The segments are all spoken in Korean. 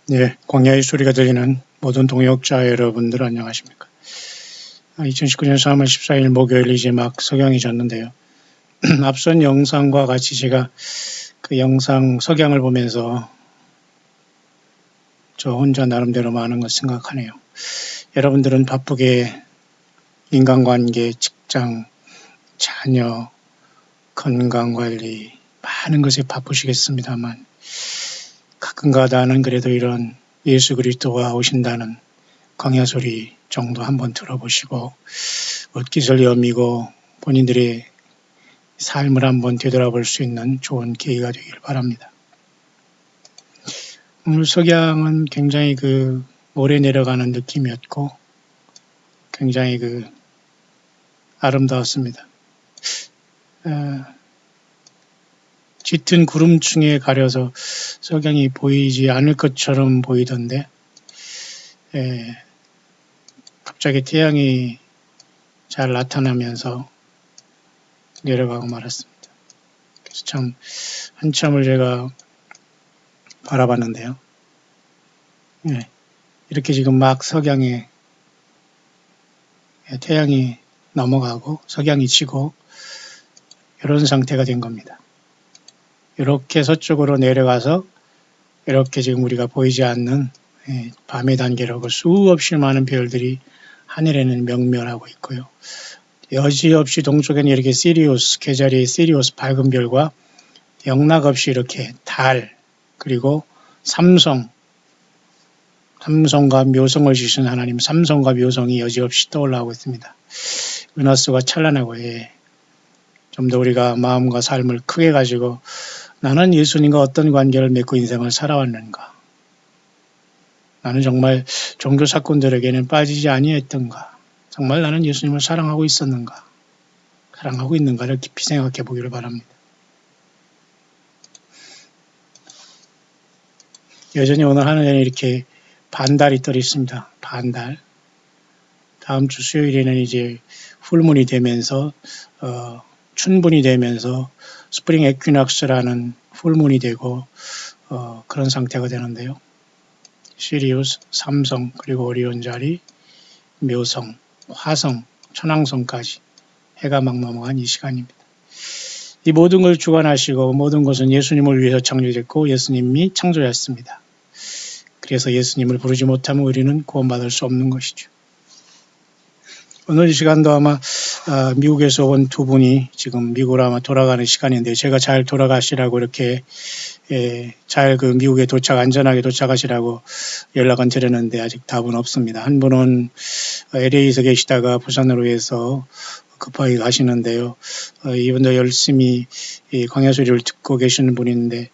네, 광야의 소리가 들리는 모든 동역자 여러분들 안녕하십니까. 2019년 3월 14일 목요일 이제 막 석양이 졌는데요. 앞선 영상과 같이 제가 그 영상 석양을 보면서 저 혼자 나름대로 많은 걸 생각하네요. 여러분들은 바쁘게 인간관계, 직장, 자녀, 건강관리 많은 것에 바쁘시겠습니다만 가끔가다는 그래도 이런 예수 그리스도가 오신다는 광야소리 정도 한번 들어보시고 옷깃을 여미고 본인들의 삶을 한번 되돌아볼 수 있는 좋은 계기가 되길 바랍니다. 오늘 석양은 굉장히 그 모래 내려가는 느낌이었고 굉장히 그 아름다웠습니다. 짙은 구름층에 가려서 석양이 보이지 않을 것처럼 보이던데 갑자기 태양이 잘 나타나면서 내려가고 말았습니다. 그래서 참 한참을 제가 바라봤는데요. 이렇게 지금 막 석양에 태양이 넘어가고 석양이 지고 이런 상태가 된 겁니다. 이렇게 서쪽으로 내려가서 이렇게 지금 우리가 보이지 않는 밤의 단계라고 수없이 많은 별들이 하늘에는 명멸하고 있고요. 여지없이 동쪽에는 이렇게 시리우스, 계자리의 시리우스 밝은 별과 영락없이 이렇게 달, 그리고 삼성과 묘성을 주신 하나님, 삼성과 묘성이 여지없이 떠올라오고 있습니다. 은하수가 찬란하고 좀 더 우리가 마음과 삶을 크게 가지고 나는 예수님과 어떤 관계를 맺고 인생을 살아왔는가? 나는 정말 종교 사건들에게는 빠지지 아니했던가? 정말 나는 예수님을 사랑하고 있었는가? 사랑하고 있는가를 깊이 생각해 보기를 바랍니다. 여전히 오늘 하늘에는 이렇게 반달이 떠 있습니다. 반달. 다음 주 수요일에는 이제 풀문이 되면서 춘분이 되면서 스프링 에퀴낙스라는 풀문이 되고 그런 상태가 되는데요. 시리우스, 삼성, 그리고 오리온 자리, 묘성, 화성, 천왕성까지 해가 막 넘어간 이 시간입니다. 이 모든 걸 주관하시고 모든 것은 예수님을 위해서 창조됐고 예수님이 창조했습니다. 그래서 예수님을 부르지 못하면 우리는 구원받을 수 없는 것이죠. 오늘 이 시간도 아마 미국에서 온 두 분이 지금 미국으로 아마 돌아가는 시간인데 제가 잘 돌아가시라고 이렇게 잘 그 미국에 안전하게 도착하시라고 연락은 드렸는데 아직 답은 없습니다. 한 분은 LA에서 계시다가 부산으로 해서 급하게 가시는데요. 이분도 열심히 광야소리를 듣고 계시는 분인데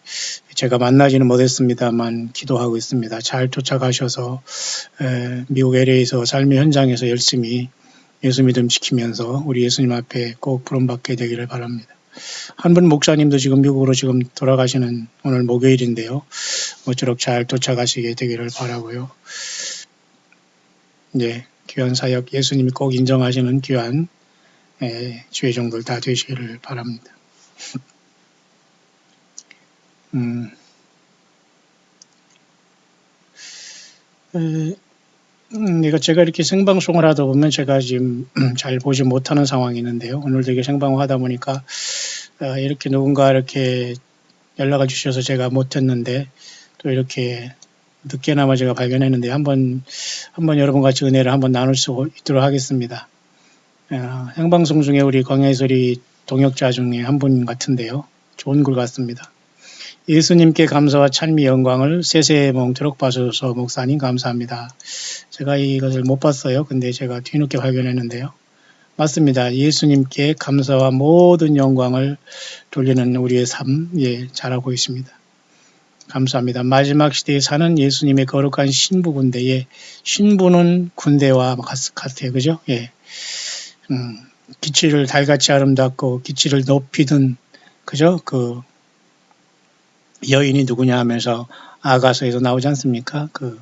제가 만나지는 못했습니다만 기도하고 있습니다. 잘 도착하셔서 미국 LA에서 삶의 현장에서 열심히 예수 믿음 지키면서 우리 예수님 앞에 꼭 부름받게 되기를 바랍니다. 한 분 목사님도 지금 미국으로 지금 돌아가시는 오늘 목요일인데요. 모쪼록 잘 도착하시게 되기를 바라고요. 귀한 사역 예수님이 꼭 인정하시는 귀한 주의 종들 다 되시기를 바랍니다. 제가 이렇게 생방송을 하다 보면 제가 지금 잘 보지 못하는 상황이 있는데요. 오늘도 이게 생방을 하다 보니까 이렇게 누군가 이렇게 연락을 주셔서 제가 못했는데 또 이렇게 늦게나마 제가 발견했는데 한번 여러분 같이 은혜를 한번 나눌 수 있도록 하겠습니다. 생방송 중에 우리 광야의 소리 동역자 중에 한 분 같은데요. 좋은 글 같습니다. 예수님께 감사와 찬미 영광을 세세에 몽도록 봐주셔서 목사님 감사합니다. 제가 이것을 못 봤어요. 근데 제가 뒤늦게 발견했는데요. 맞습니다. 예수님께 감사와 모든 영광을 돌리는 우리의 삶, 잘하고 있습니다. 감사합니다. 마지막 시대에 사는 예수님의 거룩한 신부 군대에 신부는 군대와 같아요. 그죠? 기치를 달같이 아름답고 기치를 높이든 그죠? 그 여인이 누구냐 하면서 아가서에서 나오지 않습니까? 그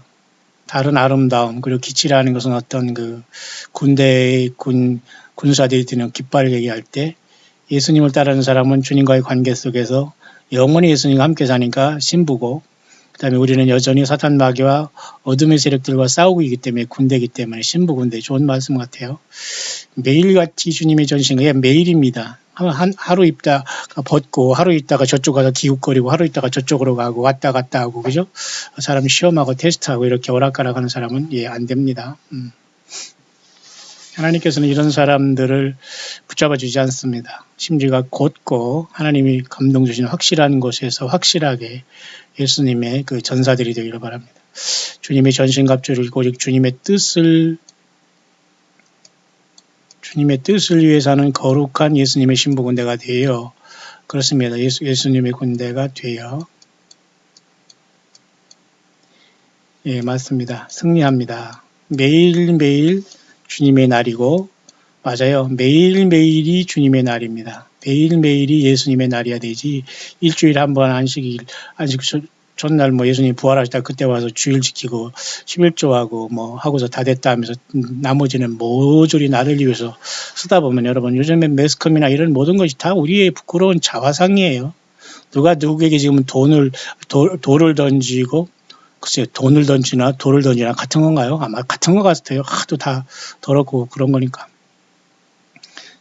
다른 아름다움 그리고 기치라는 것은 어떤 그 군대의 군사들이 드는 깃발을 얘기할 때 예수님을 따르는 사람은 주님과의 관계 속에서 영원히 예수님과 함께 사니까 신부고 그다음에 우리는 여전히 사탄 마귀와 어둠의 세력들과 싸우고 있기 때문에 군대이기 때문에 신부 군대 좋은 말씀 같아요. 매일같이 주님의 전신에 매일입니다. 하루 입다가 벗고 하루 있다가 저쪽 가서 기웃거리고 하루 있다가 저쪽으로 가고 왔다 갔다 하고 그죠? 사람 시험하고 테스트하고 이렇게 오락가락하는 사람은 안 됩니다. 하나님께서는 이런 사람들을 붙잡아 주지 않습니다. 심지가 곧고 하나님이 감동 주신 확실한 곳에서 확실하게 예수님의 그 전사들이 되기를 바랍니다. 주님의 전신갑주를 입고 주님의 뜻을 위해서 하는 거룩한 예수님의 신부 군대가 되어 그렇습니다. 예수님의 군대가 되어 맞습니다. 승리합니다. 매일매일 주님의 날이고 맞아요. 매일매일이 주님의 날입니다. 매일매일이 예수님의 날이야 되지 일주일에 한 번 안식 전날 예수님 부활하시다 그때 와서 주일 지키고 11조하고 하고서 다 됐다 하면서 나머지는 모조리 나를 위해서 쓰다 보면 여러분 요즘에 매스컴이나 이런 모든 것이 다 우리의 부끄러운 자화상이에요. 누가 누구에게 지금 돌을 던지고 글쎄요, 돈을 던지나 돌을 던지나 같은 건가요? 아마 같은 것 같아요. 하도 다 더럽고 그런 거니까.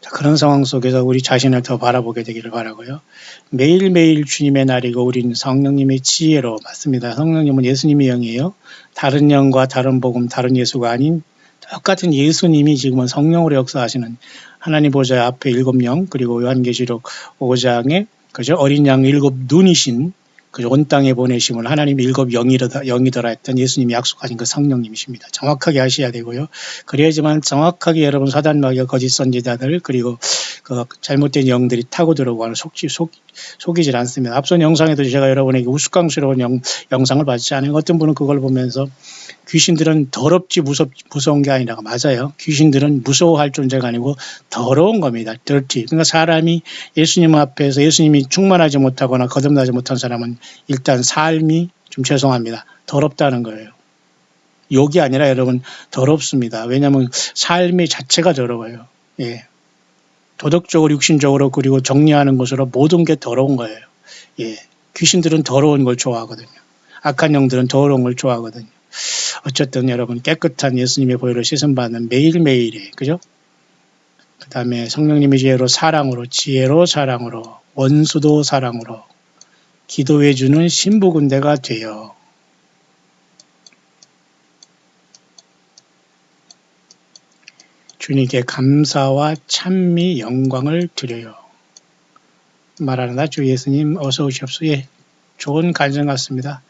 자, 그런 상황 속에서 우리 자신을 더 바라보게 되기를 바라고요. 매일매일 주님의 날이고 우리는 성령님의 지혜로 맞습니다. 성령님은 예수님의 영이에요. 다른 영과 다른 복음, 다른 예수가 아닌 똑같은 예수님이 지금은 성령으로 역사하시는 하나님 보좌 앞에 7영 그리고 요한계시록 5장에 그죠? 어린 양 7눈이신 그 온 땅에 보내심을 하나님이 7영이더라 했던 예수님이 약속하신 그 성령님이십니다. 정확하게 아셔야 되고요. 그래야지만 정확하게 여러분 사단 마귀와 거짓 선지자들 그리고 그 잘못된 영들이 타고 들어오고 속이질 않습니다. 앞선 영상에도 제가 여러분에게 우스꽝스러운 영상을 받지 않아요. 어떤 분은 그걸 보면서 귀신들은 더럽지 무서운 게 아니라 맞아요. 귀신들은 무서워할 존재가 아니고 더러운 겁니다. dirty. 그러니까 사람이 예수님 앞에서 예수님이 충만하지 못하거나 거듭나지 못한 사람은 일단 삶이 좀 죄송합니다. 더럽다는 거예요. 욕이 아니라 여러분 더럽습니다. 왜냐하면 삶의 자체가 더러워요. 예. 도덕적으로 육신적으로 그리고 정리하는 것으로 모든 게 더러운 거예요. 예. 귀신들은 더러운 걸 좋아하거든요. 악한 영들은 더러운 걸 좋아하거든요. 어쨌든 여러분 깨끗한 예수님의 보혈로 씻음받는 매일매일이 그죠? 그 다음에 성령님의 지혜로 사랑으로 지혜로 사랑으로 원수도 사랑으로 기도해주는 신부군대가 되어 주님께 감사와 찬미 영광을 드려요. 말하는다 주 예수님 어서 오시옵소서. 예, 좋은 간증 같습니다.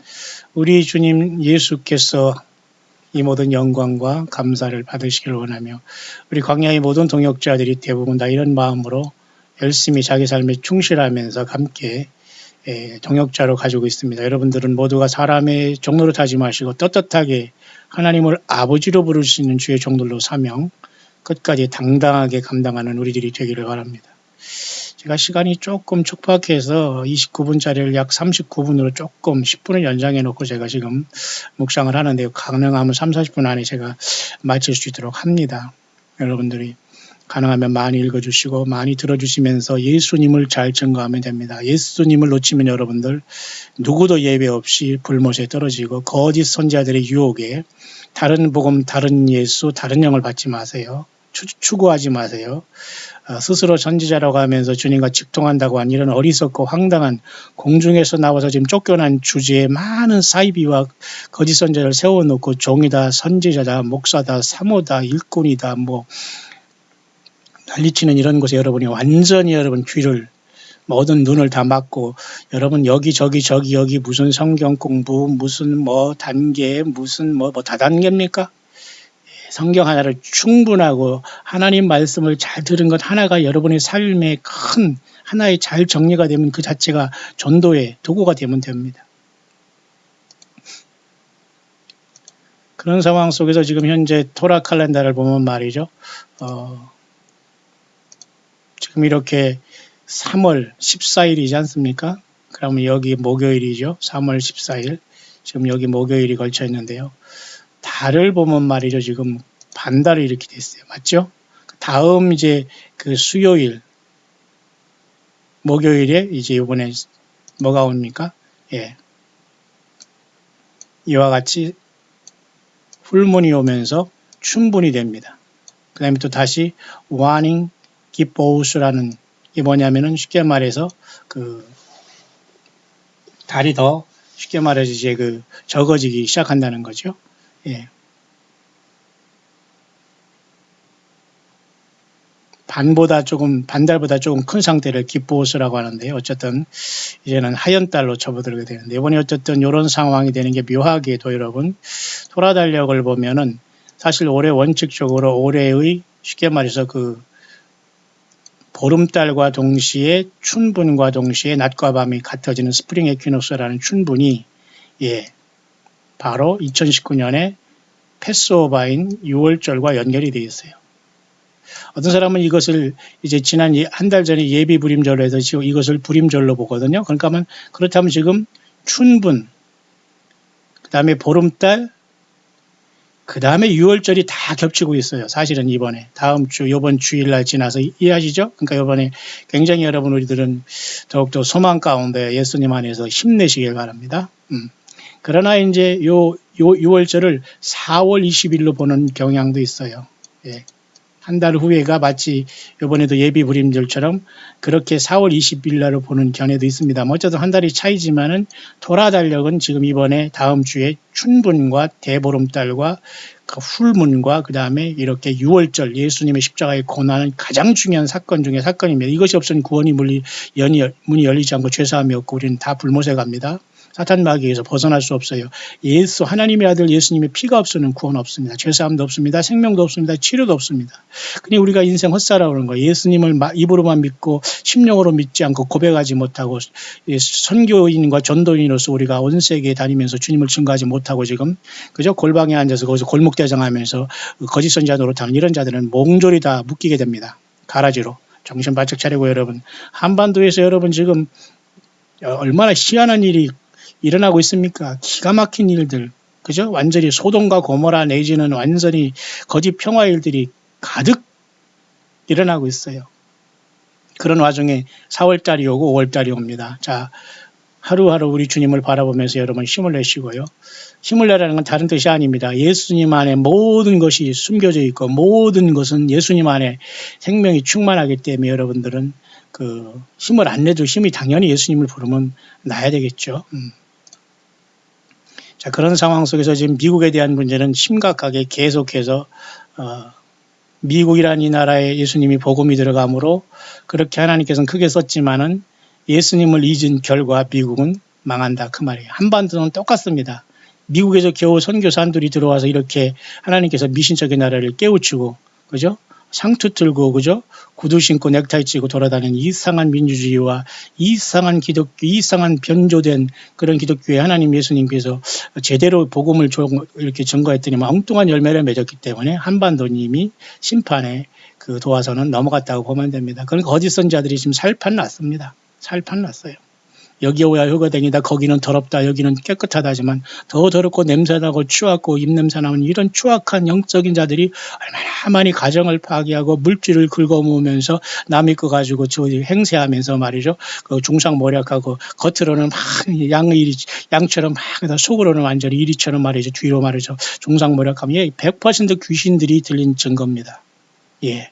우리 주님 예수께서 이 모든 영광과 감사를 받으시기를 원하며 우리 광야의 모든 동역자들이 대부분 다 이런 마음으로 열심히 자기 삶에 충실하면서 함께 동역자로 가지고 있습니다. 여러분들은 모두가 사람의 종로로 타지 마시고 떳떳하게 하나님을 아버지로 부를 수 있는 주의 종들로 사명 끝까지 당당하게 감당하는 우리들이 되기를 바랍니다. 제가 시간이 조금 촉박해서 29분짜리를 약 39분으로 조금 10분을 연장해 놓고 제가 지금 묵상을 하는데요. 가능하면 3, 40분 안에 제가 마칠 수 있도록 합니다. 여러분들이 가능하면 많이 읽어주시고 많이 들어주시면서 예수님을 잘 증거하면 됩니다. 예수님을 놓치면 여러분들 누구도 예외 없이 불못에 떨어지고 거짓 선지자들의 유혹에 다른 복음, 다른 예수, 다른 영을 받지 마세요. 추구하지 마세요. 스스로 선지자라고 하면서 주님과 직통한다고 한 이런 어리석고 황당한 공중에서 나와서 지금 쫓겨난 주제에 많은 사이비와 거짓 선지자를 세워놓고 종이다, 선지자다, 목사다, 사모다, 일꾼이다 난리치는 이런 곳에 여러분이 완전히 여러분 귀를 모든 눈을 다 막고 여러분 여기저기 여기 무슨 성경 공부 무슨 단계 무슨 다단계입니까? 성경 하나를 충분하고 하나님 말씀을 잘 들은 것 하나가 여러분의 삶에 큰 하나의 잘 정리가 되면 그 자체가 전도의 도구가 되면 됩니다. 그런 상황 속에서 지금 현재 토라 칼렌더를 보면 말이죠. 지금 이렇게 3월 14일이지 않습니까? 그러면 여기 목요일이죠. 3월 14일. 지금 여기 목요일이 걸쳐 있는데요. 달을 보면 말이죠. 지금 반달이 이렇게 됐어요. 맞죠? 다음 이제 그 수요일, 목요일에 이제 이번에 뭐가 옵니까? 예. 이와 같이 풀문이 오면서 춘분이 됩니다. 그 다음에 또 다시 warning gibbos라는 게 뭐냐면은 쉽게 말해서 그 달이 더 쉽게 말해서 이제 그 적어지기 시작한다는 거죠. 예. 반달보다 조금 큰 상태를 기포스라고 하는데요. 어쨌든 이제는 하얀 달로 접어들게 되는데 이번에 어쨌든 이런 상황이 되는 게 묘하게도 여러분 토라 달력을 보면은 사실 올해 원칙적으로 올해의 쉽게 말해서 그 보름달과 동시에 춘분과 동시에 낮과 밤이 같아지는 스프링 에퀴녹스라는 춘분이 예 바로 2019년에 패스오버인 6월절과 연결이 되어 있어요. 어떤 사람은 이것을 이제 지난 한 달 전에 예비 불임절로 해서 지금 이것을 불임절로 보거든요. 그러니까 그렇다면 지금 춘분, 그 다음에 보름달, 그 다음에 6월절이 다 겹치고 있어요. 사실은 이번에 다음 주 이번 주일날 지나서 이해하시죠? 그러니까 이번에 굉장히 여러분 우리들은 더욱더 소망 가운데 예수님 안에서 힘내시길 바랍니다. 그러나 이제 요 6월절을 4월 20일로 보는 경향도 있어요. 예. 한 달 후에가 마치 이번에도 예비 불임절처럼 그렇게 4월 20일 날로 보는 견해도 있습니다. 어쨌든 한 달이 차이지만은 토라 달력은 지금 이번에 다음 주에 춘분과 대보름달과 그 풀문과 그 다음에 이렇게 6월절 예수님의 십자가의 고난은 가장 중요한 사건 중에 사건입니다. 이것이 없으면 구원이 문이 열리지 않고 죄사함이 없고 우리는 다 불못에 갑니다. 사탄 마귀에서 벗어날 수 없어요. 예수 하나님의 아들 예수님의 피가 없으면 구원 없습니다. 죄사함도 없습니다. 생명도 없습니다. 치료도 없습니다. 그냥 우리가 인생 헛살아오는 거예요. 예수님을 입으로만 믿고 심령으로 믿지 않고 고백하지 못하고 선교인과 전도인으로서 우리가 온 세계에 다니면서 주님을 증거하지 못하고 지금 그죠? 골방에 앉아서 거기서 골목대장하면서 거짓 선지자 노릇하는 이런 자들은 몽졸이 다 묶이게 됩니다. 가라지로. 정신 바짝 차리고 여러분. 한반도에서 여러분 지금 얼마나 희한한 일이 일어나고 있습니까? 기가 막힌 일들, 그죠? 완전히 소돔과 고모라 내지는 완전히 거짓 평화 일들이 가득 일어나고 있어요. 그런 와중에 4월달이 오고 5월달이 옵니다. 자, 하루하루 우리 주님을 바라보면서 여러분 힘을 내시고요. 힘을 내라는 건 다른 뜻이 아닙니다. 예수님 안에 모든 것이 숨겨져 있고 모든 것은 예수님 안에 생명이 충만하기 때문에 여러분들은 그 힘을 안 내도 힘이 당연히 예수님을 부르면 나야 되겠죠. 자, 그런 상황 속에서 지금 미국에 대한 문제는 심각하게 계속해서 미국이라는 이 나라에 예수님이 복음이 들어가므로 그렇게 하나님께서는 크게 썼지만은 예수님을 잊은 결과 미국은 망한다 그 말이에요. 한반도는 똑같습니다. 미국에서 겨우 선교사들이 들어와서 이렇게 하나님께서 미신적인 나라를 깨우치고 그죠? 상투 틀고 그죠? 구두 신고 넥타이 찌고 돌아다니는 이상한 민주주의와 이상한 기독교, 이상한 변조된 그런 기독교에 하나님 예수님께서 제대로 복음을 이렇게 증거했더니 엉뚱한 열매를 맺었기 때문에 한반도님이 심판에 그 도화선은 넘어갔다고 보면 됩니다. 그러니까 거짓 선자들이 지금 살판 났습니다. 살판 났어요. 여기 오야 흑어댕이다 거기는 더럽다 여기는 깨끗하다지만 더 더럽고 냄새나고 추악고 입냄새나는 이런 추악한 영적인 자들이 얼마나 많이 가정을 파괴하고 물질을 긁어모으면서 남의 거 가지고 저 행세하면서 말이죠. 그 중상모략하고 겉으로는 막 양처럼 막 속으로는 완전히 이리처럼 말이죠. 뒤로 말이죠. 중상모략하면 100% 귀신들이 들린 증거입니다. 예.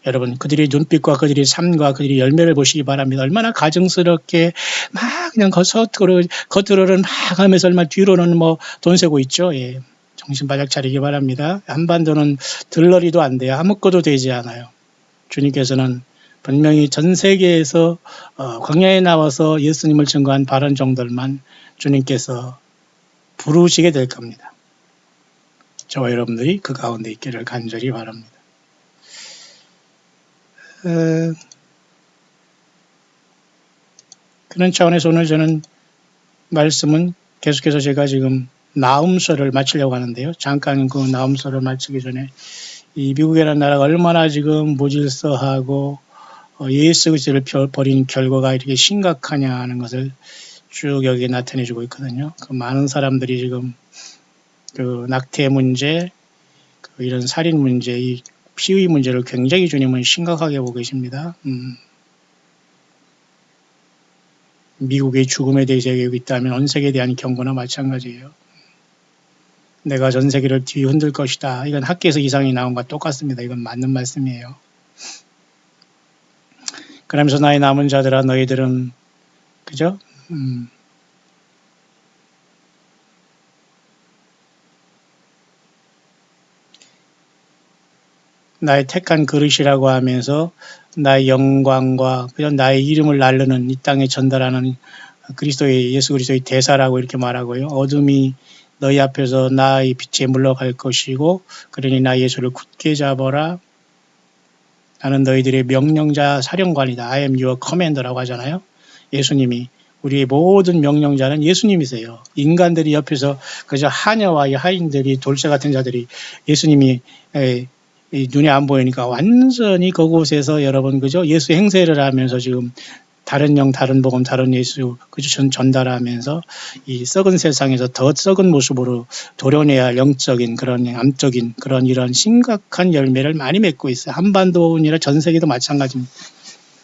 여러분 그들의 눈빛과 그들의 삶과 그들의 열매를 보시기 바랍니다. 얼마나 가증스럽게 막 그냥 겉으로는 막 하면서 얼마나 뒤로는 뭐 돈 세고 있죠. 예. 정신 바짝 차리기 바랍니다. 한반도는 들러리도 안 돼요. 아무것도 되지 않아요. 주님께서는 분명히 전 세계에서 광야에 나와서 예수님을 증거한 바른 종들만 주님께서 부르시게 될 겁니다. 저와 여러분들이 그 가운데 있기를 간절히 바랍니다. 그런 차원에서 오늘 저는 말씀은 계속해서 제가 지금 나음서를 마치려고 하는데요. 잠깐 그 나음서를 마치기 전에 이 미국이라는 나라가 얼마나 지금 무질서하고 예수 그리스도를 버린 결과가 이렇게 심각하냐 하는 것을 쭉 여기에 나타내주고 있거든요. 그 많은 사람들이 지금 그 낙태 문제, 그 이런 살인 문제, 이 피의 문제를 굉장히 주님은 심각하게 보고 계십니다. 미국의 죽음에 대해서 얘기하고 있다면 온 세계에 대한 경고나 마찬가지예요. 내가 전 세계를 뒤흔들 것이다. 이건 학계에서 이상이 나온 것과 똑같습니다. 이건 맞는 말씀이에요. 그러면서 나의 남은 자들아 너희들은 그죠? 나의 택한 그릇이라고 하면서 나의 영광과 그냥 나의 이름을 날르는 이 땅에 전달하는 그리스도의 예수 그리스도의 대사라고 이렇게 말하고요. 어둠이 너희 앞에서 나의 빛에 물러갈 것이고 그러니 나 예수를 굳게 잡아라. 나는 너희들의 명령자 사령관이다. I am your commander라고 하잖아요. 예수님이 우리의 모든 명령자는 예수님이세요. 인간들이 옆에서 그저 하녀와 하인들이 돌쇠 같은 자들이 예수님이 눈에 안 보이니까 완전히 그곳에서 여러분 그죠? 예수 행세를 하면서 지금 다른 영, 다른 복음, 다른 예수 그죠? 전달하면서 이 썩은 세상에서 더 썩은 모습으로 도려내야 할 영적인 그런 암적인 그런 이런 심각한 열매를 많이 맺고 있어요. 한반도뿐 아니라 전 세계도 마찬가지입니다.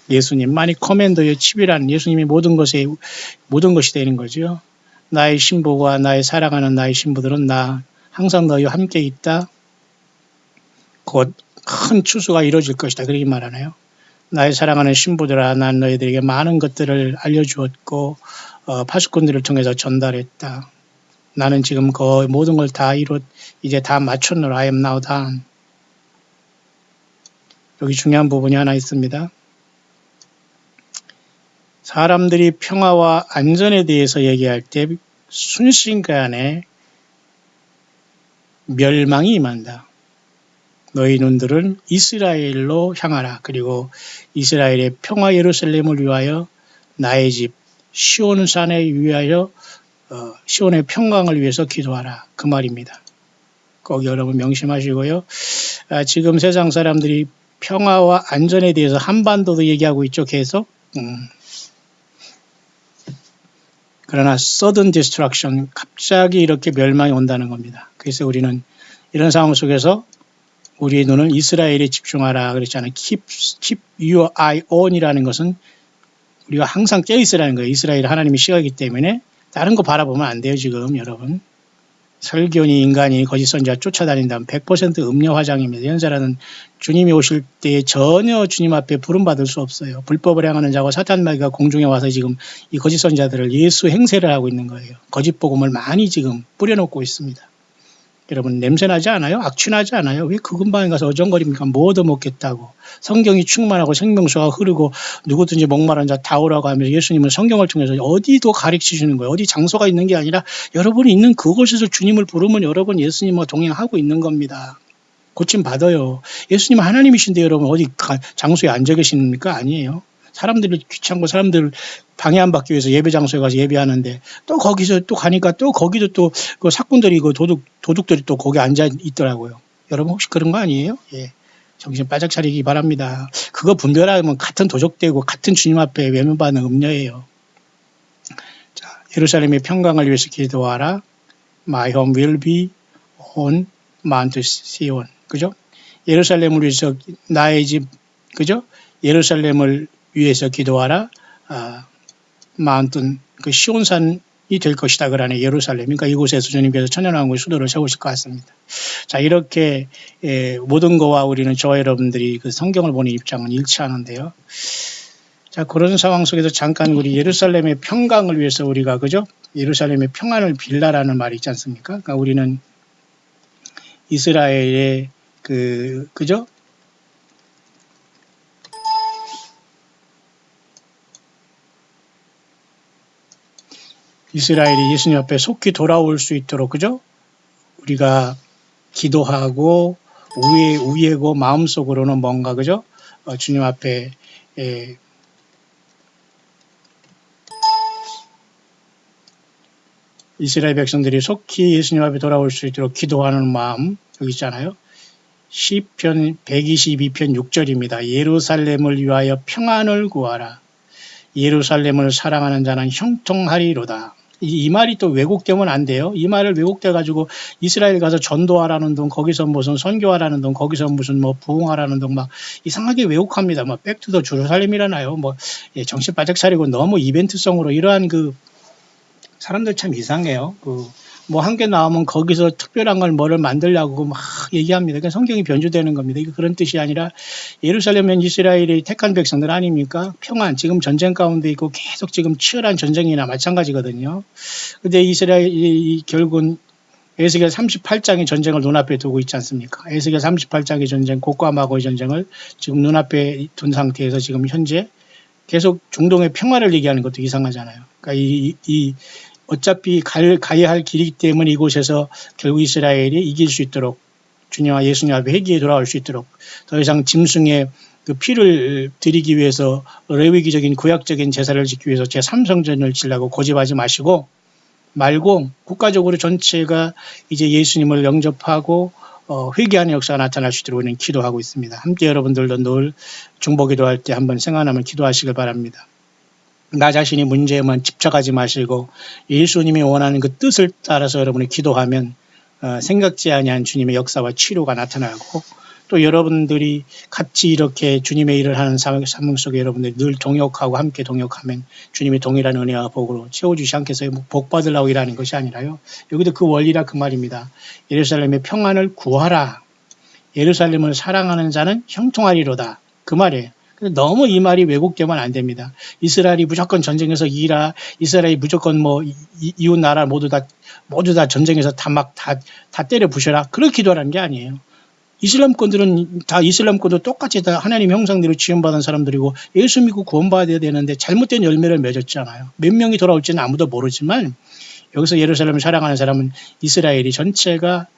예수님만이 커맨더의 칩이라는 예수님이 모든 것이 되는 거죠. 나의 신부와 나의 사랑하는 나의 신부들은 나 항상 너희와 함께 있다. 곧 큰 추수가 이루어질 것이다. 그렇게 말하나요? 나의 사랑하는 신부들아 난 너희들에게 많은 것들을 알려주었고 파수꾼들을 통해서 전달했다. 나는 지금 그 모든 걸 다 이제 다 마쳤노라. I am now done. 여기 중요한 부분이 하나 있습니다. 사람들이 평화와 안전에 대해서 얘기할 때 순식간에 멸망이 임한다. 너희 눈들은 이스라엘로 향하라. 그리고 이스라엘의 평화 예루살렘을 위하여 나의 집 시온산에 위하여 시온의 평강을 위해서 기도하라. 그 말입니다. 꼭 여러분 명심하시고요. 지금 세상 사람들이 평화와 안전에 대해서 한반도도 얘기하고 있죠. 계속. 그러나 sudden destruction, 갑자기 이렇게 멸망이 온다는 겁니다. 그래서 우리는 이런 상황 속에서 우리의 눈을 이스라엘에 집중하라 그랬잖아요. Keep your eye on이라는 것은 우리가 항상 깨어있으라는 거예요. 이스라엘 하나님의 시각이기 때문에 다른 거 바라보면 안 돼요. 지금 여러분. 설교니 인간이 거짓 선지자 쫓아다닌다면 100% 음료 화장입니다. 연사라는 주님이 오실 때 전혀 주님 앞에 부름받을 수 없어요. 불법을 행하는 자와 사탄 마귀가 공중에 와서 지금 이 거짓 선지자들을 예수 행세를 하고 있는 거예요. 거짓 복음을 많이 지금 뿌려놓고 있습니다. 여러분 냄새나지 않아요? 악취나지 않아요? 왜 그 근방에 가서 어정거립니까? 뭐 얻어먹겠다고. 성경이 충만하고 생명수가 흐르고 누구든지 목마른 자 다 오라고 하면서 예수님은 성경을 통해서 어디도 가르치시는 거예요. 어디 장소가 있는 게 아니라 여러분이 있는 그곳에서 주님을 부르면 여러분 예수님과 동행하고 있는 겁니다. 고침 받아요. 예수님 하나님이신데 여러분 어디 장소에 앉아 계십니까? 아니에요. 사람들이 귀찮고 사람들 방해 안 받기 위해서 예배 장소에 가서 예배하는데 또 거기서 또 가니까 또 거기도 또 그 사꾼들이 그 도둑들이 또 거기 앉아 있더라고요. 여러분 혹시 그런 거 아니에요? 예. 정신 바짝 차리기 바랍니다. 그거 분별하면 같은 도적되고 같은 주님 앞에 외면받는 음녀예요. 자, 예루살렘의 평강을 위해서 기도하라. My home will be on Mount Sion. 그죠? 예루살렘을 위해서 나의 집, 그죠? 예루살렘을 위해서 기도하라. 마운튼 그 시온산이 될 것이다. 그러네 예루살렘. 그러니까 이곳에서 주님께서 천연왕국의 수도를 세우실 것 같습니다. 자 이렇게 모든 거와 우리는 저와 여러분들이 그 성경을 보는 입장은 일치하는데요. 자 그런 상황 속에서 잠깐 우리 예루살렘의 평강을 위해서 우리가 그죠? 예루살렘의 평안을 빌라라는 말이 있지 않습니까? 그러니까 우리는 이스라엘의 그죠? 이스라엘이 예수님 앞에 속히 돌아올 수 있도록 그죠? 우리가 기도하고 우애고 마음속으로는 뭔가 그죠? 주님 앞에 이스라엘 백성들이 속히 예수님 앞에 돌아올 수 있도록 기도하는 마음 여기 있잖아요. 시편 122편 6절입니다. 예루살렘을 위하여 평안을 구하라. 예루살렘을 사랑하는 자는 형통하리로다. 이 말이 또 왜곡되면 안 돼요. 이 말을 왜곡돼가지고 이스라엘 가서 전도하라는 둥, 거기서 무슨 선교하라는 둥, 거기서 무슨 뭐 부흥하라는 둥, 막 이상하게 왜곡합니다. 뭐 백투더 주루살렘이라나요. 뭐 정신 바짝 차리고 너무 이벤트성으로 이러한 그 사람들 참 이상해요. 뭐 한 개 나오면 거기서 특별한 걸 뭐를 만들려고 막 얘기합니다. 그러니까 성경이 변주되는 겁니다. 이게 그런 뜻이 아니라 예루살렘은 이스라엘의 택한 백성들 아닙니까? 평안, 지금 전쟁 가운데 있고 계속 지금 치열한 전쟁이나 마찬가지거든요. 근데 이스라엘이 결국은 에스겔 38장의 전쟁을 눈앞에 두고 있지 않습니까? 에스겔 38장의 전쟁, 곡과 마고의 전쟁을 지금 눈앞에 둔 상태에서 지금 현재 계속 중동의 평화를 얘기하는 것도 이상하잖아요. 그러니까 어차피 가야 할 길이기 때문에 이곳에서 결국 이스라엘이 이길 수 있도록 주님과 예수님 앞에 회개에 돌아올 수 있도록 더 이상 짐승의 그 피를 드리기 위해서 레위기적인 구약적인 제사를 짓기 위해서 제3성전을 지려고 고집하지 말고 국가적으로 전체가 이제 예수님을 영접하고 회개하는 역사가 나타날 수 있도록 우리는 기도하고 있습니다. 함께 여러분들도 늘 중보기도할 때 한번 생각나면 기도하시길 바랍니다. 나 자신이 문제에만 집착하지 마시고 예수님이 원하는 그 뜻을 따라서 여러분이 기도하면 생각지 아니한 주님의 역사와 치료가 나타나고 또 여러분들이 같이 이렇게 주님의 일을 하는 삶 속에 여러분들이 늘 동역하고 함께 동역하면 주님이 동일한 은혜와 복으로 채워주시 않겠어요? 복 받으려고 일하는 것이 아니라요. 여기도 그 원리라 그 말입니다. 예루살렘의 평안을 구하라. 예루살렘을 사랑하는 자는 형통하리로다. 그 말이에요. 너무 이 말이 왜곡되면 안 됩니다. 이스라엘이 무조건 전쟁에서 이기라. 이스라엘이 무조건 뭐 이웃 나라 모두 다 전쟁에서 다 때려 부셔라. 그렇게 기도하라는 게 아니에요. 이슬람권도 똑같이 다 하나님 형상대로 지원받은 사람들이고 예수 믿고 구원받아야 되는데 잘못된 열매를 맺었잖아요. 몇 명이 돌아올지는 아무도 모르지만 여기서 예루살렘을 사랑하는 사람은 이스라엘이 전체가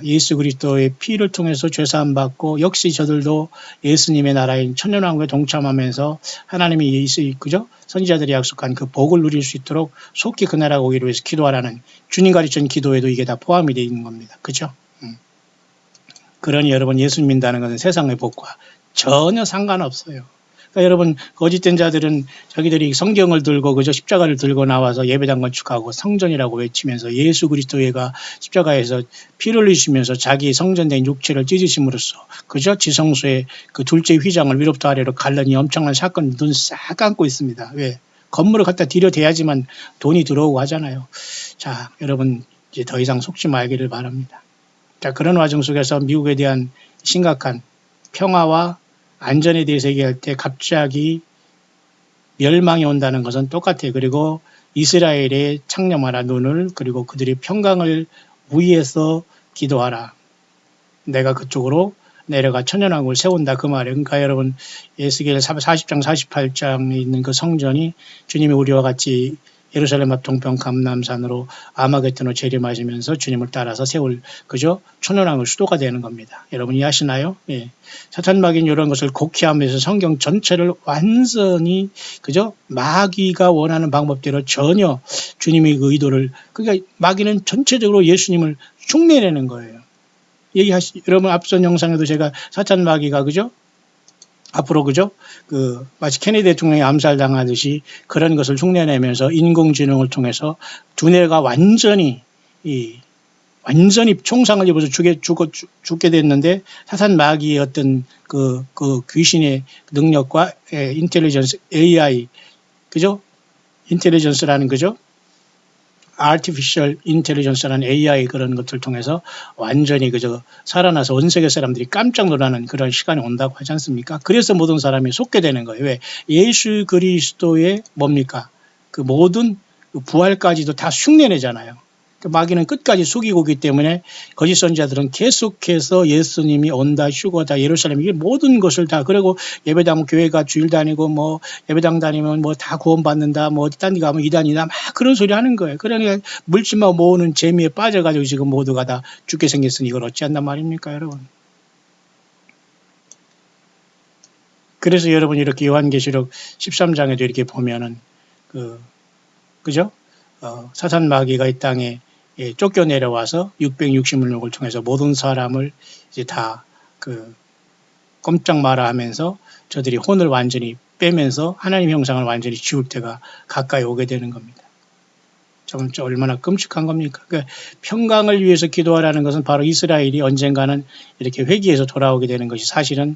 예수 그리스도의 피를 통해서 죄사함 받고 역시 저들도 예수님의 나라인 천년왕국에 동참하면서 하나님이 그죠? 선지자들이 약속한 그 복을 누릴 수 있도록 속히 그 나라가 오기를 위해서 기도하라는 주님 가르친 기도에도 이게 다 포함이 되어 있는 겁니다. 그죠? 그러니 여러분 예수 믿는다는 것은 세상의 복과 전혀 상관없어요. 그러니까 여러분 거짓된 자들은 자기들이 성경을 들고 그저 십자가를 들고 나와서 예배당 건축하고 성전이라고 외치면서 예수 그리스도가 십자가에서 피를 흘리시면서 자기 성전된 육체를 찢으심으로써 그저 지성소의 그 둘째 휘장을 위로부터 아래로 갈라니 엄청난 사건 눈 싹 감고 있습니다. 왜? 건물을 갖다 들여대야지만 돈이 들어오고 하잖아요. 자, 여러분 이제 더 이상 속지 말기를 바랍니다. 자, 그런 와중 속에서 미국에 대한 심각한 평화와 안전에 대해서 얘기할 때 갑자기 멸망이 온다는 것은 똑같아요. 그리고 이스라엘에 창념하라 눈을 그리고 그들의 평강을 위해서 기도하라. 내가 그쪽으로 내려가 천년왕국을 세운다 그 말이에요. 그러니까 여러분 에스겔 40장 48장에 있는 그 성전이 주님이 우리와 같이 예루살렘 앞 동편 감람산으로 아마겟돈으로 재림하시면서 주님을 따라서 세울 그죠? 천년왕국 수도가 되는 겁니다. 여러분 이해하시나요? 예. 사탄 마귀는 이런 것을 곡해하면서 성경 전체를 완전히 그죠? 마귀가 원하는 방법대로 전혀 주님의 그 의도를 그러니까 마귀는 전체적으로 예수님을 흉내내는 거예요. 여러분 앞선 영상에도 제가 사탄 마귀가 그죠? 앞으로 그죠? 마치 케네디 대통령이 암살당하듯이 그런 것을 흉내내면서 인공지능을 통해서 두뇌가 완전히 총상을 입어서 죽게 됐는데 사탄 마귀의 어떤 그 귀신의 능력과 인텔리전스 AI 그죠? 인텔리전스라는 그죠? Artificial Intelligence라는 AI 그런 것들 통해서 완전히 그저 살아나서 온 세계 사람들이 깜짝 놀라는 그런 시간이 온다고 하지 않습니까? 그래서 모든 사람이 속게 되는 거예요. 왜? 예수 그리스도의 뭡니까? 그 모든 부활까지도 다 흉내내잖아요. 마귀는 끝까지 속이고 있기 때문에 거짓 선지자들은 계속해서 예수님이 온다, 휴거다, 예루살렘 이게 모든 것을 다 그리고 예배당 교회가 주일 다니고 뭐 예배당 다니면 뭐 다 구원받는다, 뭐 어디 딴 데 가면 이단이다 막 그런 소리 하는 거예요. 그러니까 물질만 모으는 재미에 빠져가지고 지금 모두가 다 죽게 생겼으니 이걸 어찌한단 말입니까, 여러분? 그래서 여러분 이렇게 요한계시록 13장에도 이렇게 보면은 그죠? 사탄 마귀가 이 땅에 쫓겨 내려와서 666을 통해서 모든 사람을 이제 다 꼼짝 마라 하면서 저들이 혼을 완전히 빼면서 하나님 형상을 완전히 지울 때가 가까이 오게 되는 겁니다. 좀 얼마나 끔찍한 겁니까? 그러니까 평강을 위해서 기도하라는 것은 바로 이스라엘이 언젠가는 이렇게 회개해서 돌아오게 되는 것이 사실은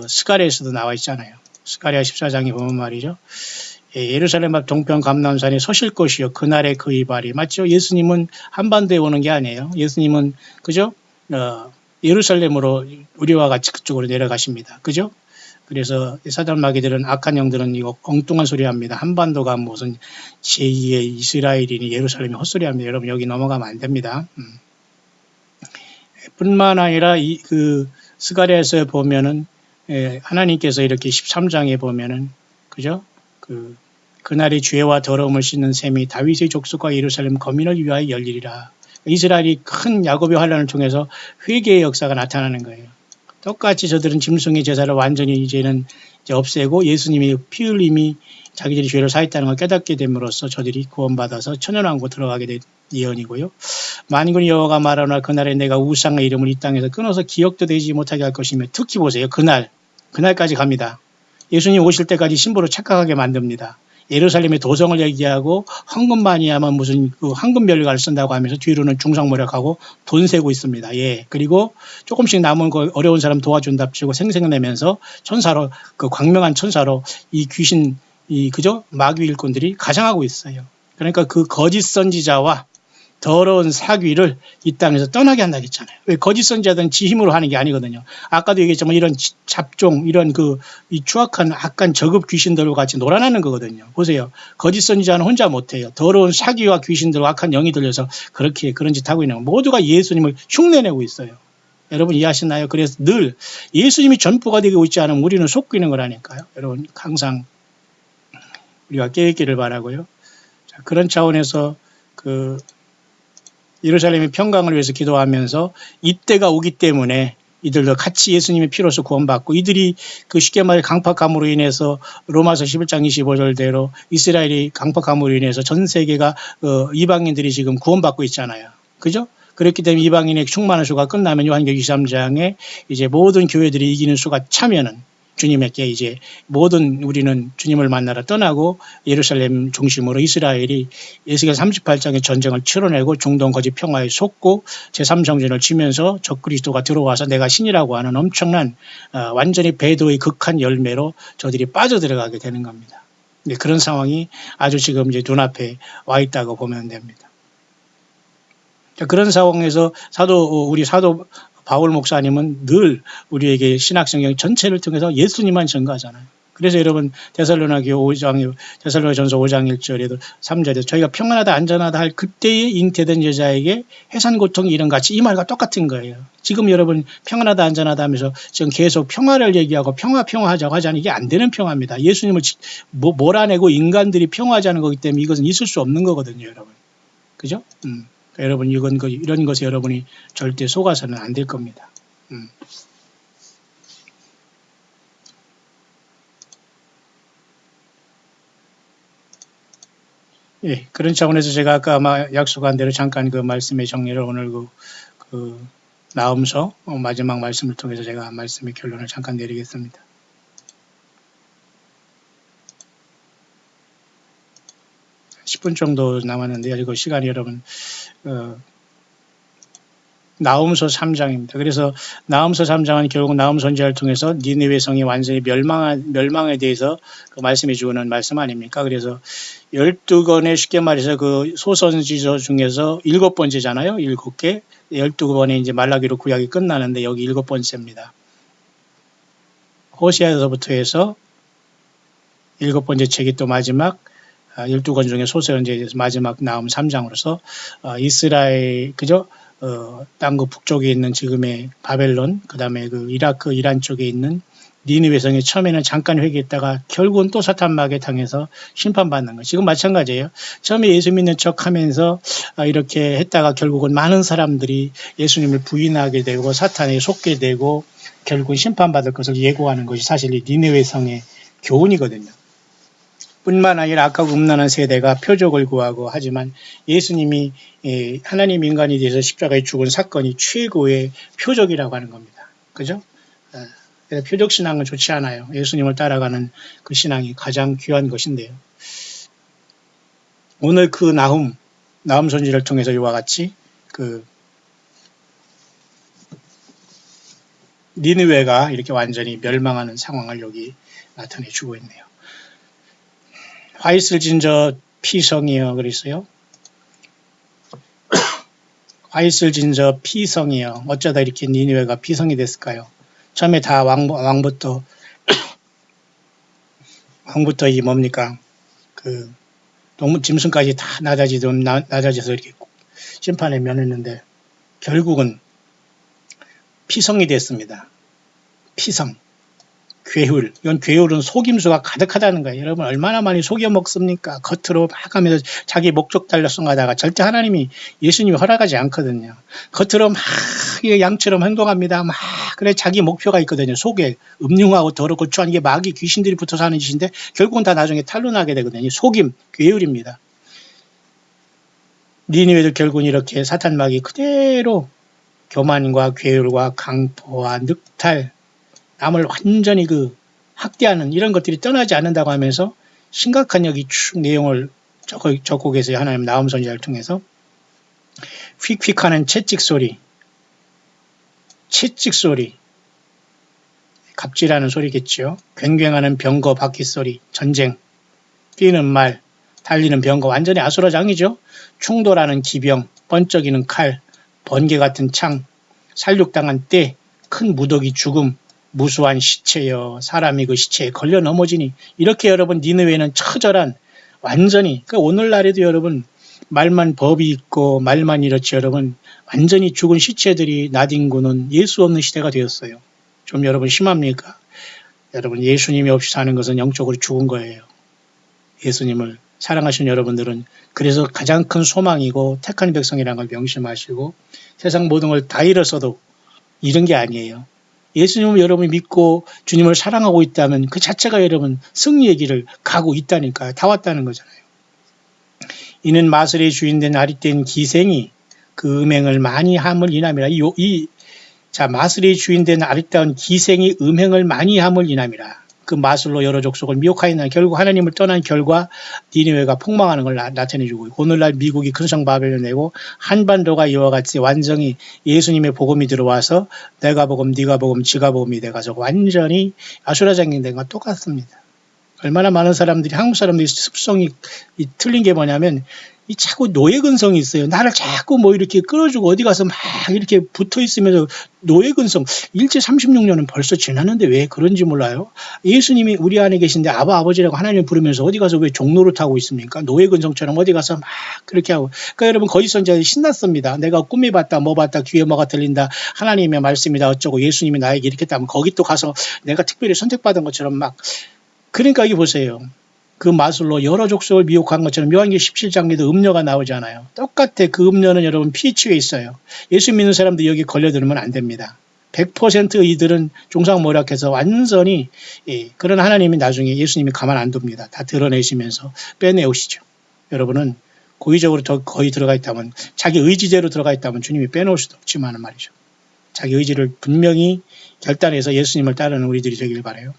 스가랴에서도 나와 있잖아요. 스가랴 14장에 보면 말이죠. 예루살렘 앞 동편 감람산에 서실 것이요 그날의 그 이발이 맞죠? 예수님은 한반도에 오는 게 아니에요. 예수님은 그죠? 예루살렘으로 우리와 같이 그쪽으로 내려가십니다. 그죠? 그래서 사단 마귀들은 악한 영들은 이거 엉뚱한 소리 합니다. 한반도가 무슨 제2의 이스라엘이니 예루살렘이 헛소리합니다. 여러분 여기 넘어가면 안 됩니다. 뿐만 아니라 그 스가랴에서 보면은 하나님께서 이렇게 13장에 보면은 그죠? 그날이 죄와 더러움을 씻는 셈이 다윗의 족속과 예루살렘 거민을 위하여 열리리라. 이스라엘이 큰 야곱의 환란을 통해서 회개의 역사가 나타나는 거예요. 똑같이 저들은 짐승의 제사를 완전히 이제는 이제 없애고 예수님이 피 흘림이 자기들이 죄를 사했다는 걸 깨닫게 됨으로써 저들이 구원받아서 천연왕국 들어가게 된 예언이고요. 만군의 여호와가 말하노라 그날에 내가 우상의 이름을 이 땅에서 끊어서 기억도 되지 못하게 할 것이며 특히 보세요. 그날까지 갑니다. 예수님 오실 때까지 신부로 착각하게 만듭니다. 예루살렘의 도성을 얘기하고 헌금 많이 하면 무슨 그 황금 멸관을 쓴다고 하면서 뒤로는 중상모략하고 돈 세고 있습니다. 예. 그리고 조금씩 남은 거 어려운 사람 도와준답시고 생색내면서 천사로 그 광명한 천사로 이 귀신 그죠? 마귀 일꾼들이 가장하고 있어요. 그러니까 그 거짓 선지자와 더러운 사귀를 이 땅에서 떠나게 한다 했잖아요. 왜 거짓 선지자들은 지 힘으로 하는 게 아니거든요. 아까도 얘기했지만 이런 잡종, 이런 이 추악한 악한 저급 귀신들과 같이 놀아나는 거거든요. 보세요. 거짓 선지자는 혼자 못해요. 더러운 사귀와 귀신들과 악한 영이 들려서 그런 짓 하고 있는 거. 모두가 예수님을 흉내내고 있어요. 여러분 이해하시나요? 그래서 늘 예수님이 전부가 되고 있지 않으면 우리는 속이는 거라니까요. 여러분 항상 우리가 깨있기를 바라고요. 자, 그런 차원에서 예루살렘의 평강을 위해서 기도하면서 이때가 오기 때문에 이들도 같이 예수님의 피로서 구원받고 이들이 그 쉽게 말해 강팍함으로 인해서 로마서 11장 25절대로 이스라엘이 강팍함으로 인해서 전 세계가 이방인들이 지금 구원받고 있잖아요. 그죠? 그렇기 때문에 이방인의 충만한 수가 끝나면 요한계시록 23장에 이제 모든 교회들이 이기는 수가 차면은 주님에게 이제 모든 우리는 주님을 만나러 떠나고 예루살렘 중심으로 이스라엘이 에스겔 38장의 전쟁을 치러내고 중동 거짓 평화에 속고 제3성전을 치면서 적그리스도가 들어와서 내가 신이라고 하는 엄청난 완전히 배도의 극한 열매로 저들이 빠져들어가게 되는 겁니다. 그런 상황이 아주 지금 이제 눈앞에 와 있다고 보면 됩니다. 그런 상황에서 우리 사도 바울 목사님은 늘 우리에게 신학성경 전체를 통해서 예수님만 증거하잖아요. 그래서 여러분 데살로니가전서 5장 1절에도 3절에도 저희가 평안하다 안전하다 할 그때에 잉태된 여자에게 해산 고통이 이런 같이 이 말과 똑같은 거예요. 지금 여러분 평안하다 안전하다 하면서 지금 계속 평화를 얘기하고 평화하자고 하자는 이게 안 되는 평화입니다. 예수님을 몰아내고 인간들이 평화하자는 거기 때문에 이것은 있을 수 없는 거거든요, 여러분. 그죠? 여러분 이런 것에 여러분이 절대 속아서는 안 될 겁니다. 예, 그런 차원에서 제가 아까 약속한 대로 잠깐 그 말씀의 정리를 오늘 그 나음서 마지막 말씀을 통해서 제가 말씀의 결론을 잠깐 내리겠습니다. 10분 정도 남았는데요. 이거 시간이 여러분 나음서 3장입니다. 그래서 나음서 3장은 결국 나음 선지자를 통해서 니느웨 성이 완전히 멸망에 대해서 그 말씀해 주는 말씀 아닙니까? 그래서 12권의 쉽게 말해서 그 소선지서 중에서 7번째잖아요. 7개. 12권의 이제 말라기로 구약이 끝나는데 여기 7번째입니다. 호세아서부터 해서 7번째 책이 또 마지막 12권 중에 소선지에서 마지막 나음 3장으로서 이스라엘 그죠? 땅그 북쪽에 있는 지금의 바벨론, 그 다음에 그 이라크, 이란 쪽에 있는 니느웨 성에 처음에는 잠깐 회개했다가 결국은 또 사탄마귀에 당해서 심판받는 거. 지금 마찬가지예요. 처음에 예수 믿는 척 하면서 이렇게 했다가 결국은 많은 사람들이 예수님을 부인하게 되고 사탄에 속게 되고 결국은 심판받을 것을 예고하는 것이 사실 이 니느웨 성의 교훈이거든요. 뿐만 아니라 악하고 음란한 세대가 표적을 구하고 하지만 예수님이 하나님 인간이 돼서 십자가에 죽은 사건이 최고의 표적이라고 하는 겁니다. 그죠? 그래서 표적 신앙은 좋지 않아요. 예수님을 따라가는 그 신앙이 가장 귀한 것인데요. 오늘 그 나훔 선지를 통해서 이와 같이 그 니느웨가 이렇게 완전히 멸망하는 상황을 여기 나타내 주고 있네요. 화 있을 진저 피성이여 그랬어요. 화 있을 진저 피성이여. 어쩌다 이렇게 니느웨가 피성이 됐을까요? 처음에 다 왕부터 이 뭡니까? 그 짐승까지 다 낮아져서 이렇게 심판에 면했는데 결국은 피성이 됐습니다. 피성. 괴울. 이건 괴울은 속임수가 가득하다는 거예요. 여러분 얼마나 많이 속여 먹습니까? 겉으로 막 하면서 자기 목적 달성하다가 절대 하나님이 예수님이 허락하지 않거든요. 겉으로 막 양처럼 행동합니다. 막 그래 자기 목표가 있거든요. 속에 음흉하고 더럽고 추한 게 마귀 귀신들이 붙어서 하는 짓인데 결국은 다 나중에 탄로나게 되거든요. 속임, 괴울입니다. 니느웨도 결국은 이렇게 사탄 마귀 그대로 교만과 괴울과 강포와 늑탈 남을 완전히 학대하는 이런 것들이 떠나지 않는다고 하면서 심각한 여기 쭉 내용을 적고 계세요. 하나님 나음 선지자를 통해서. 휙휙하는 채찍 소리, 갑질하는 소리겠죠. 굉굉하는 병거 바퀴 소리, 전쟁, 뛰는 말, 달리는 병거, 완전히 아수라장이죠. 충돌하는 기병, 번쩍이는 칼, 번개 같은 창, 살육당한 때, 큰 무더기 죽음, 무수한 시체여 사람이 그 시체에 걸려 넘어지니 이렇게 여러분 니느웨는 처절한 완전히 오늘날에도 여러분 말만 법이 있고 말만 이렇지 여러분 완전히 죽은 시체들이 나뒹구는 예수 없는 시대가 되었어요. 좀 여러분 심합니까? 여러분 예수님이 없이 사는 것은 영적으로 죽은 거예요. 예수님을 사랑하시는 여러분들은 그래서 가장 큰 소망이고 택한 백성이라는 걸 명심하시고 세상 모든 걸 다 잃었어도 잃은 게 아니에요. 예수님을 여러분이 믿고 주님을 사랑하고 있다면 그 자체가 여러분 승리의 길을 가고 있다니까요. 다 왔다는 거잖아요. 이는 마술의 주인된 아릿된 기생이 그 음행을 많이 함을 인함이라. 마술의 주인된 아릿다운 기생이 음행을 많이 함을 인함이라. 그 마술로 여러 족속을 미혹하였나 결국 하나님을 떠난 결과 니느웨가 폭망하는 걸 나타내주고 오늘날 미국이 큰성 바벨을 내고 한반도가 이와 같이 완전히 예수님의 복음이 들어와서 내가 복음 네가 복음 지가 복음이 돼가지고 완전히 아수라장이 된 건 똑같습니다. 얼마나 많은 사람들이 한국 사람들이 습성이 틀린 게 뭐냐면 이 자꾸 노예 근성이 있어요. 나를 자꾸 이렇게 끌어주고 어디 가서 막 이렇게 붙어 있으면서 노예 근성. 일제 36년은 벌써 지났는데 왜 그런지 몰라요. 예수님이 우리 안에 계신데 아버지라고 하나님 부르면서 어디 가서 왜 종로를 타고 있습니까? 노예 근성처럼 어디 가서 막 그렇게 하고. 그러니까 여러분 거짓 선지자들이 신났습니다. 내가 꿈이 봤다 뭐 봤다 귀에 뭐가 들린다 하나님의 말씀이다 어쩌고 예수님이 나에게 이렇게 했다면 거기 또 가서 내가 특별히 선택받은 것처럼 막 그러니까 여기 보세요. 그 마술로 여러 족속을 미혹한 것처럼 요한계시록 17장에도 음녀가 나오잖아요. 똑같아. 그 음녀는 여러분 PH에 있어요. 예수 믿는 사람들 여기 걸려들면 안 됩니다. 100% 이들은 종상모략해서 완전히 그런 하나님이 나중에 예수님이 가만 안 둡니다. 다 드러내시면서 빼내오시죠. 여러분은 고의적으로 거의 들어가 있다면 자기 의지대로 들어가 있다면 주님이 빼놓을 수도 없지만 말이죠. 자기 의지를 분명히 결단해서 예수님을 따르는 우리들이 되길 바라요.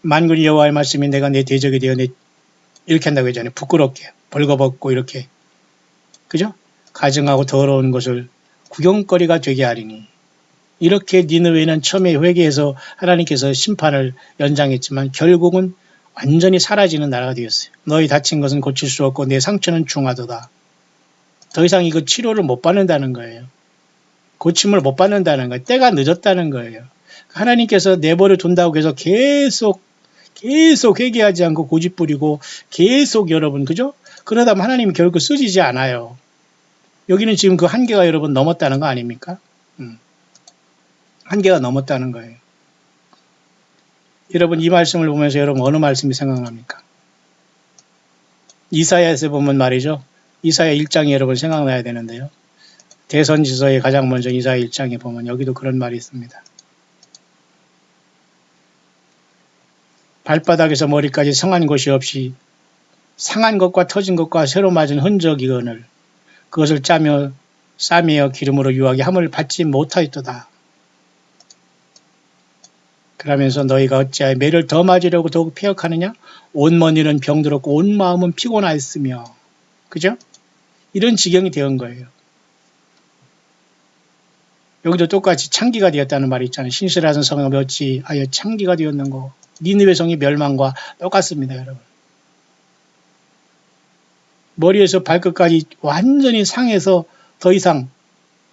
만군의 여호와의 말씀이 내가 내 대적이 되어 이렇게 한다고 했잖아요. 부끄럽게 벌거벗고 이렇게 그죠? 가증하고 더러운 것을 구경거리가 되게 하리니 이렇게 니느웨는 처음에 회개해서 하나님께서 심판을 연장했지만 결국은 완전히 사라지는 나라가 되었어요. 너희 다친 것은 고칠 수 없고 내 상처는 중하도다. 더 이상 이거 치료를 못 받는다는 거예요. 고침을 못 받는다는 거예요. 때가 늦었다는 거예요. 하나님께서 내버려 둔다고 해서 계속 회개하지 않고 고집 부리고 계속 여러분 그죠? 그러다면 하나님이 결국 쓰지지 않아요. 여기는 지금 그 한계가 여러분 넘었다는 거 아닙니까? 한계가 넘었다는 거예요. 여러분 이 말씀을 보면서 여러분 어느 말씀이 생각납니까? 이사야에서 보면 말이죠. 이사야 1장이 여러분 생각나야 되는데요. 대선지서에 가장 먼저 이사야 1장에 보면 여기도 그런 말이 있습니다. 발바닥에서 머리까지 성한 곳이 없이 상한 것과 터진 것과 새로 맞은 흔적이거늘 그것을 짜며 싸매어 기름으로 유하게 함을 받지 못하였도다. 그러면서 너희가 어찌하여 매를 더 맞으려고 더욱 피역하느냐? 온 머리는 병들었고 온 마음은 피곤하였으며 그죠? 이런 지경이 되은 거예요. 여기도 똑같이 창기가 되었다는 말이 있잖아요. 신실하던 성은 어찌하여 창기가 되었는고. 니느웨 성이 멸망과 똑같습니다, 여러분. 머리에서 발끝까지 완전히 상해서 더 이상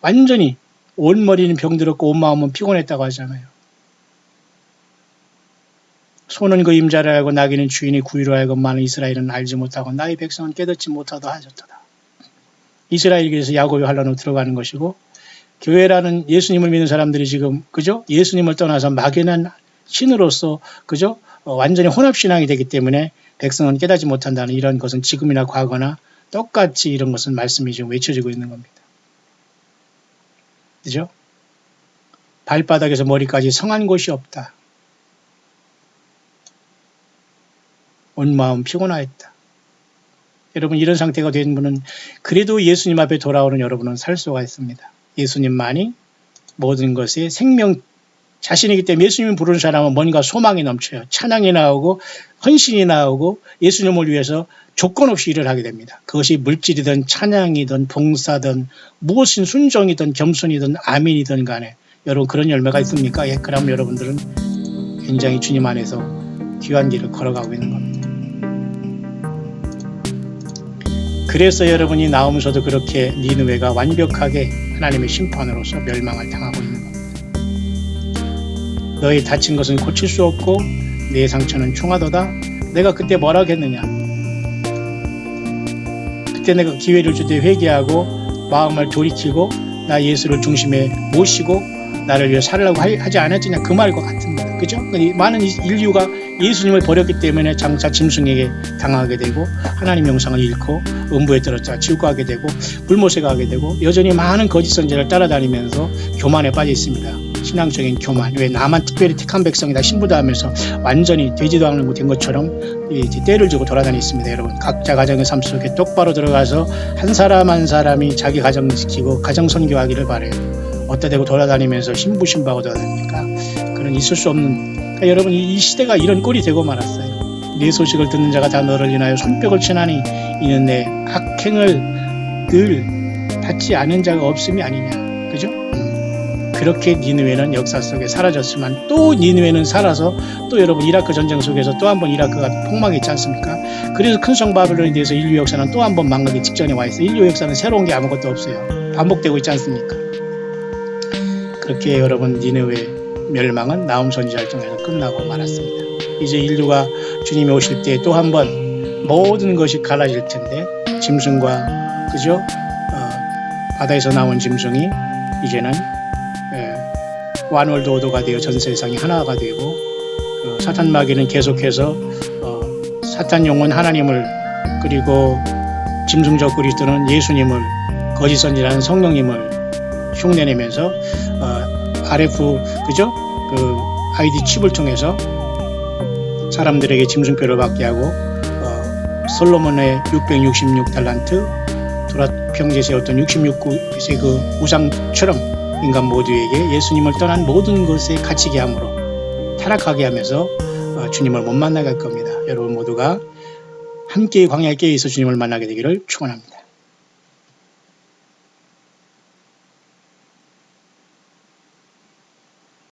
완전히 온 머리는 병들었고 온 마음은 피곤했다고 하잖아요. 소는 그 임자를 알고 나귀는 주인의 구유를 알고 많은 이스라엘은 알지 못하고 나의 백성은 깨닫지 못하다 하셨도다. 이스라엘에게서 야곱이 환란으로 들어가는 것이고 교회라는 예수님을 믿는 사람들이 지금 그죠? 예수님을 떠나서 막연한 신으로서 그죠? 완전히 혼합신앙이 되기 때문에 백성은 깨닫지 못한다는 이런 것은 지금이나 과거나 똑같이 이런 것은 말씀이 지금 외쳐지고 있는 겁니다. 그죠? 발바닥에서 머리까지 성한 곳이 없다. 온 마음 피곤하였다. 여러분 이런 상태가 된 분은 그래도 예수님 앞에 돌아오는 여러분은 살 수가 있습니다. 예수님만이 모든 것의 생명 자신이기 때문에 예수님을 부르는 사람은 뭔가 소망이 넘쳐요. 찬양이 나오고 헌신이 나오고 예수님을 위해서 조건 없이 일을 하게 됩니다. 그것이 물질이든 찬양이든 봉사든 무엇인 순종이든 겸손이든 아멘이든 간에 여러분 그런 열매가 있습니까? 예, 그럼 여러분들은 굉장히 주님 안에서 귀한 길을 걸어가고 있는 겁니다. 그래서 여러분이 나오면서도 그렇게 니느웨가 완벽하게 하나님의 심판으로서 멸망을 당하고 있는 겁니다. 너희 다친 것은 고칠 수 없고 내 상처는 총하도다. 내가 그때 뭐라 했느냐. 그때 내가 기회를 줄 때 회개하고 마음을 돌이키고 나 예수를 중심에 모시고 나를 위해 살라고 하지 않았느냐. 그 말과 같습니다. 그죠? 많은 인류가 예수님을 버렸기 때문에 장차 짐승에게 당하게 되고 하나님 영상을 잃고 음부에 떨어져 지옥 가게 되고 불못에 가게 되고 여전히 많은 거짓 선지자를 따라다니면서 교만에 빠져 있습니다. 신앙적인 교만. 왜 나만 특별히 택한 백성이다 신부다 하면서 완전히 되지도 않는 것 된 것처럼 이제 때를 주고 돌아다니습니다. 여러분 각자 가정의 삶 속에 똑바로 들어가서 한 사람 한 사람이 자기 가정 지키고 가정 선교하기를 바라요. 어디다 대고 돌아다니면서 신부하고 돌아다니니까 그런 있을 수 없는 그러니까 여러분 이 시대가 이런 꼴이 되고 말았어요. 내 소식을 듣는 자가 다 너를 인하여 손뼉을 치나니 이는 내 악행을 늘 받지 않은 자가 없음이 아니냐. 그죠? 그렇게 니느웨는 역사 속에 사라졌지만 또 니느웨는 살아서 또 여러분 이라크 전쟁 속에서 또 한 번 이라크가 폭망했지 않습니까? 그래서 큰성 바벨론에 대해서 인류 역사는 또 한 번 망하기 직전에 와 있어요. 인류 역사는 새로운 게 아무것도 없어요. 반복되고 있지 않습니까? 그렇게 여러분 니느웨 멸망은 나훔 선지자를 통해서 끝나고 말았습니다. 이제 인류가 주님이 오실 때 또 한 번 모든 것이 갈라질 텐데 짐승과 그죠? 바다에서 나온 짐승이 이제는 완월드 오더가 되어 전 세상이 하나가 되고 사탄 마귀는 계속해서 사탄 영혼 하나님을 그리고 짐승적 그리스도는 예수님을 거짓 선지자는 성령님을 흉내내면서 RF 그죠? 그 ID 칩을 통해서 사람들에게 짐승표를 받게 하고 솔로몬의 666달란트 도라평지에 세웠던 66세 그 우상처럼 인간 모두에게 예수님을 떠난 모든 것에 갇히게 함으로 타락하게 하면서 주님을 못 만나게 할 겁니다. 여러분 모두가 함께 광야에 깨어 있어 주님을 만나게 되기를 축원합니다.